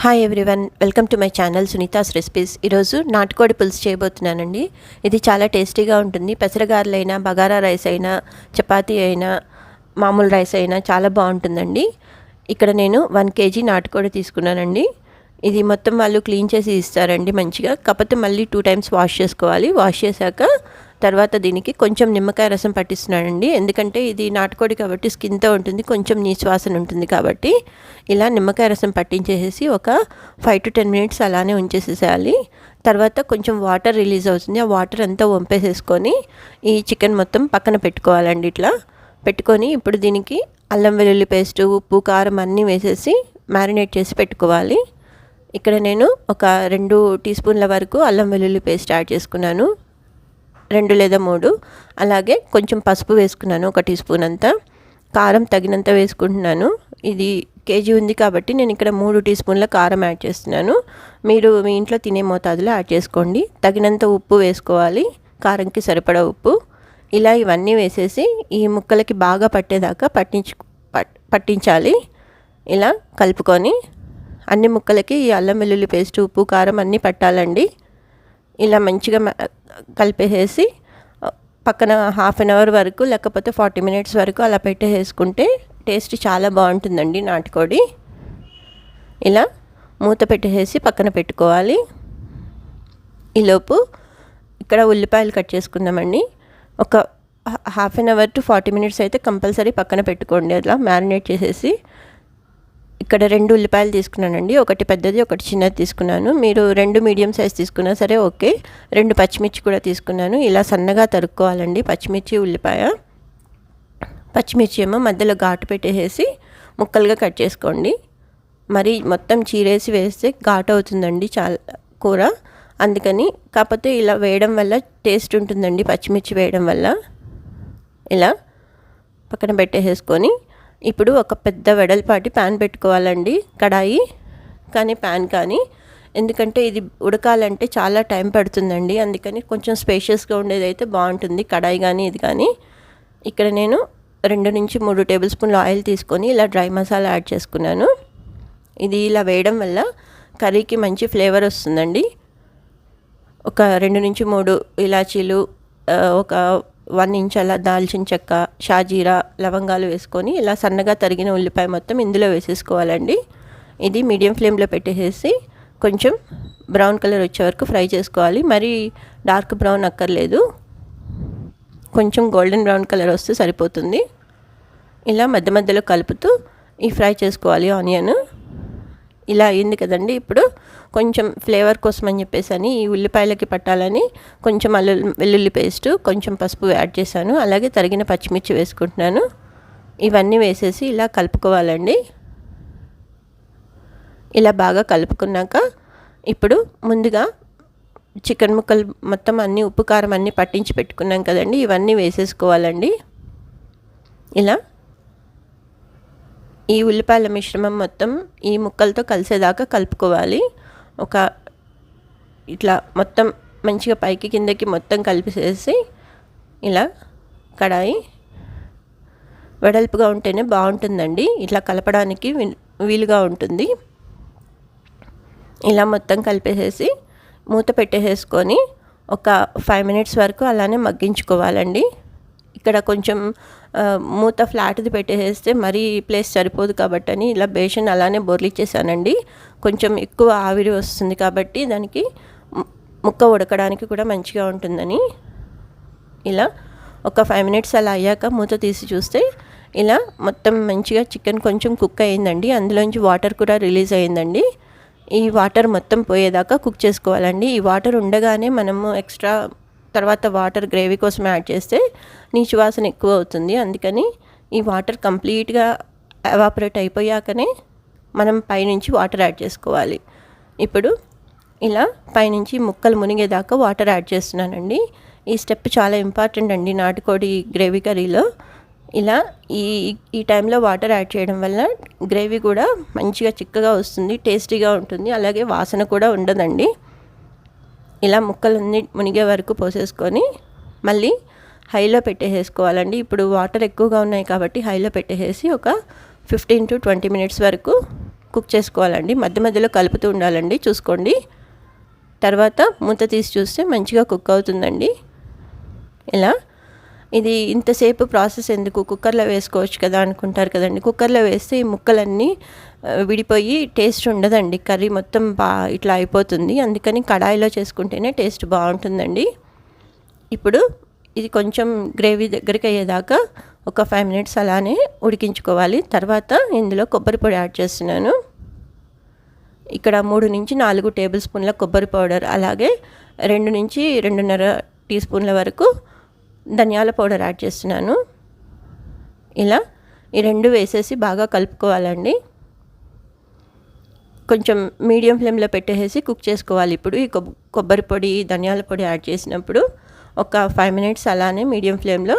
Hi everyone, welcome to my channel Sunita's recipes. ఈరోజు నాటుకోడి పులుసు చేయబోతున్నానండి. ఇది చాలా టేస్టీగా ఉంటుంది. పెసరగారులైనా, బగారా రైస్ అయినా, చపాతీ అయినా, మామూలు రైస్ అయినా చాలా బాగుంటుందండి. ఇక్కడ నేను 1 kg నాటుకోడి తీసుకున్నానండి. ఇది మొత్తం వాళ్ళు క్లీన్ చేసి ఇస్తారండి మంచిగా. కాకపోతే మళ్ళీ 2 times వాష్ చేసుకోవాలి. వాష్ చేశాక తర్వాత దీనికి కొంచెం నిమ్మకాయ రసం పట్టిస్తున్నానండి. ఎందుకంటే ఇది నాటుకోడి కాబట్టి స్కిన్తో ఉంటుంది, కొంచెం నీచు వాసన ఉంటుంది కాబట్టి ఇలా నిమ్మకాయ రసం పట్టించేసి ఒక 5 to 10 minutes అలానే ఉంచేసేసేయాలి. తర్వాత కొంచెం వాటర్ రిలీజ్ అవుతుంది. ఆ వాటర్ అంతా వంపేసేసుకొని ఈ చికెన్ మొత్తం పక్కన పెట్టుకోవాలండి. ఇట్లా పెట్టుకొని ఇప్పుడు దీనికి అల్లం వెల్లుల్లి పేస్టు, ఉప్పు, కారం అన్నీ వేసేసి మ్యారినేట్ చేసి పెట్టుకోవాలి. ఇక్కడ నేను ఒక 2 teaspoons వరకు అల్లం వెల్లుల్లి పేస్ట్ యాడ్ చేసుకున్నాను, 2 లేదా 3. అలాగే కొంచెం పసుపు వేసుకున్నాను, 1 teaspoon అంతా. కారం తగినంత వేసుకుంటున్నాను. ఇది కేజీ ఉంది కాబట్టి నేను ఇక్కడ 3 teaspoons కారం యాడ్ చేస్తున్నాను. మీరు మీ ఇంట్లో తినే మోతాదులో యాడ్ చేసుకోండి. తగినంత ఉప్పు వేసుకోవాలి, కారంకి సరిపడా ఉప్పు. ఇలా ఇవన్నీ వేసేసి ఈ ముక్కలకి బాగా పట్టేదాకా పట్టించాలి. ఇలా కలుపుకొని అన్ని ముక్కలకి ఈ అల్లం వెల్లుల్లి పేస్ట్, ఉప్పు, కారం అన్నీ పట్టాలండి. ఇలా మంచిగా కలిపేసేసి పక్కన 1/2 hour వరకు లేకపోతే 40 minutes వరకు అలా పెట్టేసుకుంటే టేస్ట్ చాలా బాగుంటుందండి నాటుకోడి. ఇలా మూత పెట్టేసి పక్కన పెట్టుకోవాలి. ఈలోపు ఇక్కడ ఉల్లిపాయలు కట్ చేసుకుందామండి. ఒక 1/2 hour to 40 minutes అయితే కంపల్సరీ పక్కన పెట్టుకోండి. అట్లా మ్యారినేట్ చేసేసి ఇక్కడ 2 ఉల్లిపాయలు తీసుకున్నానండి. ఒకటి పెద్దది, ఒకటి చిన్నది తీసుకున్నాను. మీరు 2 మీడియం సైజ్ తీసుకున్నా సరే ఓకే. 2 పచ్చిమిర్చి కూడా తీసుకున్నాను. ఇలా సన్నగా తరుక్కోవాలండి పచ్చిమిర్చి, ఉల్లిపాయ. పచ్చిమిర్చి ఏమో మధ్యలో ఘాటు పెట్టేసి ముక్కలుగా కట్ చేసుకోండి. మరి మొత్తం చీరేసి వేస్తే ఘాటు అవుతుందండి చాలా కూర, అందుకని. కాకపోతే ఇలా వేయడం వల్ల టేస్ట్ ఉంటుందండి, పచ్చిమిర్చి వేయడం వల్ల. ఇలా పక్కన పెట్టేసుకొని ఇప్పుడు ఒక పెద్ద వెడల్పాటి ప్యాన్ పెట్టుకోవాలండి, కడాయి కానీ ప్యాన్ కానీ. ఎందుకంటే ఇది ఉడకాలంటే చాలా టైం పడుతుందండి, అందుకని కొంచెం స్పేషియస్గా ఉండేది అయితే బాగుంటుంది, కడాయి కానీ ఇది కానీ. ఇక్కడ నేను 2 నుంచి 3 tablespoons ఆయిల్ తీసుకొని ఇలా డ్రై మసాలా యాడ్ చేసుకున్నాను. ఇది ఇలా వేయడం వల్ల కర్రీకి మంచి ఫ్లేవర్ వస్తుందండి. ఒక 2 నుంచి 3 ఇలాచీలు, ఒక 1 inch అలా దాల్చిన చెక్క, షాజీరా, లవంగాలు వేసుకొని ఇలా సన్నగా తరిగిన ఉల్లిపాయ మొత్తం ఇందులో వేసేసుకోవాలండి. ఇది మీడియం ఫ్లేమ్లో పెట్టేసి కొంచెం బ్రౌన్ కలర్ వచ్చే వరకు ఫ్రై చేసుకోవాలి. మరి డార్క్ బ్రౌన్ అక్కర్లేదు, కొంచెం గోల్డెన్ బ్రౌన్ కలర్ వస్తే సరిపోతుంది. ఇలా మధ్య మధ్యలో కలుపుతూ ఈ ఫ్రై చేసుకోవాలి ఆనియన్. ఇలా అయింది కదండి. ఇప్పుడు కొంచెం ఫ్లేవర్ కోసం అని చెప్పేసి ఈ ఉల్లిపాయలకి పట్టాలని కొంచెం వెల్లుల్లి పేస్టు, కొంచెం పసుపు యాడ్ చేశాను. అలాగే తరిగిన పచ్చిమిర్చి వేసుకుంటున్నాను. ఇవన్నీ వేసేసి ఇలా కలుపుకోవాలండి. ఇలా బాగా కలుపుకున్నాక ఇప్పుడు ముందుగా చికెన్ ముక్కలు మొత్తం అన్నీ ఉప్పు, కారం అన్నీ పట్టించి పెట్టుకున్నాం కదండి, ఇవన్నీ వేసేసుకోవాలండి. ఇలా ఈ ఉల్లిపాయల మిశ్రమం మొత్తం ఈ ముక్కలతో కలిసేదాకా కలుపుకోవాలి. ఒక ఇట్లా మొత్తం మంచిగా పైకి కిందకి మొత్తం కలిపేసేసి ఇలా కడాయి వెడల్పుగా ఉంటేనే బాగుంటుందండి, ఇట్లా కలపడానికి వీలుగా ఉంటుంది. ఇలా మొత్తం కలిపేసేసి మూత పెట్టేసుకొని ఒక 5 minutes వరకు అలానే మగ్గించుకోవాలండి. ఇక్కడ కొంచెం మూత ఫ్లాట్ది పెట్టేస్తే మరీ ప్లేస్ సరిపోదు కాబట్టి అని ఇలా బేషన్ అలానే బొర్లిచ్చేసానండి. కొంచెం ఎక్కువ ఆవిరి వస్తుంది కాబట్టి దానికి ముక్క ఉడకడానికి కూడా మంచిగా ఉంటుందని. ఇలా ఒక 5 minutes అలా అయ్యాక మూత తీసి చూస్తే ఇలా మొత్తం మంచిగా చికెన్ కొంచెం కుక్ అయ్యిందండి. అందులోంచి వాటర్ కూడా రిలీజ్ అయ్యిందండి. ఈ వాటర్ మొత్తం పోయేదాకా కుక్ చేసుకోవాలండి. ఈ వాటర్ ఉండగానే మనము ఎక్స్ట్రా తర్వాత వాటర్ గ్రేవీ కోసం యాడ్ చేస్తే నీచు వాసన ఎక్కువ అవుతుంది, అందుకని ఈ వాటర్ కంప్లీట్గా ఎవాపరేట్ అయిపోయాకనే మనం పైనుంచి వాటర్ యాడ్ చేసుకోవాలి. ఇప్పుడు ఇలా పైనుంచి ముక్కలు మునిగేదాకా వాటర్ యాడ్ చేస్తున్నానండి. ఈ స్టెప్ చాలా ఇంపార్టెంట్ అండి నాటుకోడి గ్రేవీ కర్రీలో. ఇలా ఈ టైంలో వాటర్ యాడ్ చేయడం వల్ల గ్రేవీ కూడా మంచిగా చిక్కగా వస్తుంది, టేస్టీగా ఉంటుంది, అలాగే వాసన కూడా ఉండదండి. ఇలా ముక్కలన్నీ మునిగే వరకు పోసేసుకొని మళ్ళీ హైలో పెట్టేసుకోవాలండి. ఇప్పుడు వాటర్ ఎక్కువగా ఉన్నాయి కాబట్టి హైలో పెట్టేసి ఒక 15 to 20 minutes వరకు కుక్ చేసుకోవాలండి. మధ్య మధ్యలో కలుపుతూ ఉండాలండి, చూసుకోండి. తర్వాత మూత తీసి చూస్తే మంచిగా కుక్ అవుతుందండి. ఇలా ఇది ఇంతసేపు ప్రాసెస్ ఎందుకు, కుక్కర్లో వేసుకోవచ్చు కదా అనుకుంటారు కదండి. కుక్కర్లో వేస్తే ఈ ముక్కలన్నీ విడిపోయి టేస్ట్ ఉండదండి. కర్రీ మొత్తం ఇట్లా అయిపోతుంది. అందుకని కడాయిలో చేసుకుంటేనే టేస్ట్ బాగుంటుందండి. ఇప్పుడు ఇది కొంచెం గ్రేవీ దగ్గరికి అయ్యేదాకా ఒక 5 మినిట్స్ అలానే ఉడికించుకోవాలి. తర్వాత ఇందులో కొబ్బరి పొడి యాడ్ చేస్తున్నాను. ఇక్కడ 3 నుంచి 4 టేబుల్ స్పూన్ల కొబ్బరి పౌడర్, అలాగే 2 నుంచి 2.5 టీ స్పూన్ల వరకు ధనియాల పౌడర్ యాడ్ చేస్తున్నాను. ఇలా ఈ 2 వేసేసి బాగా కలుపుకోవాలండి. కొంచెం మీడియం ఫ్లేమ్లో పెట్టేసి కుక్ చేసుకోవాలి. ఇప్పుడు ఈ కొబ్బరి పొడి, ధనియాల పొడి యాడ్ చేసినప్పుడు ఒక 5 మినిట్స్ అలానే మీడియం ఫ్లేమ్లో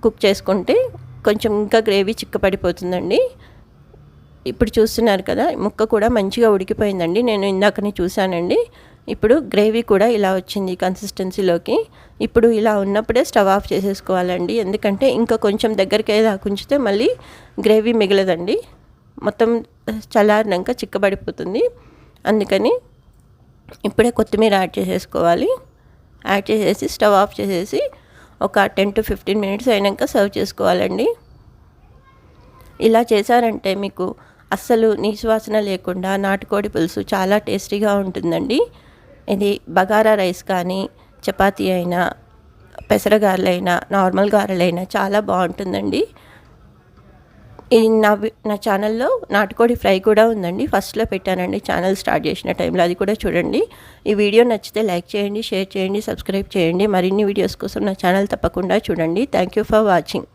కుక్ చేసుకుంటే కొంచెం ఇంకా గ్రేవీ చిక్కపడిపోతుందండి. ఇప్పుడు చూస్తున్నారు కదా, ముక్క కూడా మంచిగా ఉడికిపోయిందండి. నేను ఇందాకనే చూశానండి. ఇప్పుడు గ్రేవీ కూడా ఇలా వచ్చింది కన్సిస్టెన్సీలోకి. ఇప్పుడు ఇలా ఉన్నప్పుడే స్టవ్ ఆఫ్ చేసేసుకోవాలండి. ఎందుకంటే ఇంకా కొంచెం దగ్గరికి అయ్యేదాకా ఉంచితే మళ్ళీ గ్రేవీ మిగలదండి, మొత్తం చల్లారినాక చిక్కబడిపోతుంది. అందుకని ఇప్పుడే కొత్తిమీర యాడ్ చేసేసుకోవాలి. యాడ్ చేసేసి స్టవ్ ఆఫ్ చేసేసి ఒక 10 to 15 మినిట్స్ అయినాక సర్వ్ చేసుకోవాలండి. ఇలా చేశారంటే మీకు అస్సలు నీసు వాసన లేకుండా నాటుకోడి పులుసు చాలా టేస్టీగా ఉంటుందండి. ఇది బగారా రైస్ కానీ, చపాతీ అయినా, పెసరగారెలైనా, నార్మల్ గారెలైనా చాలా బాగుంటుందండి. ఇది నా ఛానల్లో నాటుకోడి ఫ్రై కూడా ఉందండి. ఫస్ట్లో పెట్టానండి ఛానల్ స్టార్ట్ చేసిన టైంలో, అది కూడా చూడండి. ఈ వీడియో నచ్చితే లైక్ చేయండి, షేర్ చేయండి, సబ్స్క్రైబ్ చేయండి. మరిన్ని వీడియోస్ కోసం నా ఛానల్ తప్పకుండా చూడండి. Thank you for watching.